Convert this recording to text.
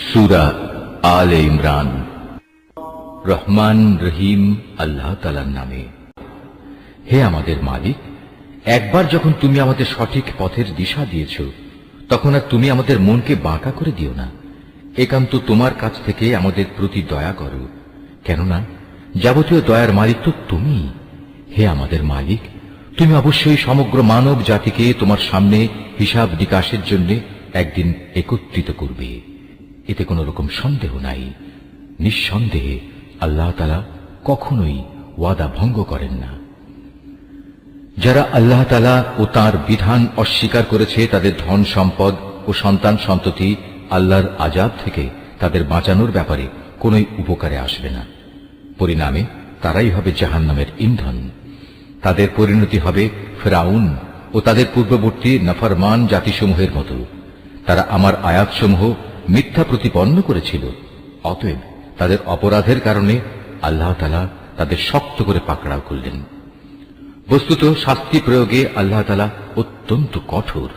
সূরা আলে ইমরান। রহমান রহিম আল্লাহ তাআলার নামে। হে আমাদের মালিক, একবার যখন তুমি আমাদের সঠিক পথের দিশা দিয়েছ, তখন আর তুমি আমাদের মনকে বাঁকা করে দিও না। একান্ত তোমার কাছ থেকে আমাদের প্রতি দয়া করো, কেননা যাবতীয় দয়ার মালিক তো তুমি। হে আমাদের মালিক, তুমি অবশ্যই সমগ্র মানব জাতিকে তোমার সামনে হিসাব নিকাশের জন্য একদিন একত্রিত করবে, এতে কোন রকম সন্দেহ নাই। নিঃসন্দেহে আল্লাহ তাআলা কখনোই ওয়াদা ভঙ্গ করেন না। যারা আল্লাহ তাআলা ও তাঁর বিধান অস্বীকার করেছে, তাদের ধন সম্পদ ও সন্তান সন্ততি আল্লাহর আযাব থেকে তাদের বাঁচানোর ব্যাপারে কোনোই উপকারে আসবে না। পরিণামে তারাই হবে জাহান্নামের ইন্ধন। তাদের পরিণতি হবে ফিরআউন ও তাদের পূর্ববর্তী নাফরমান জাতিসমূহের মতো। তারা আমার আয়াতসমূহ মিথ্যা প্রতিপন্ন করেছিল, অতএব তাদের অপরাধের কারণে আল্লাহ তাআলা তাদের শক্ত করে পাকড়াও করলেন। বস্তুত শাস্তি প্রয়োগে আল্লাহ তাআলা অত্যন্ত কঠোর।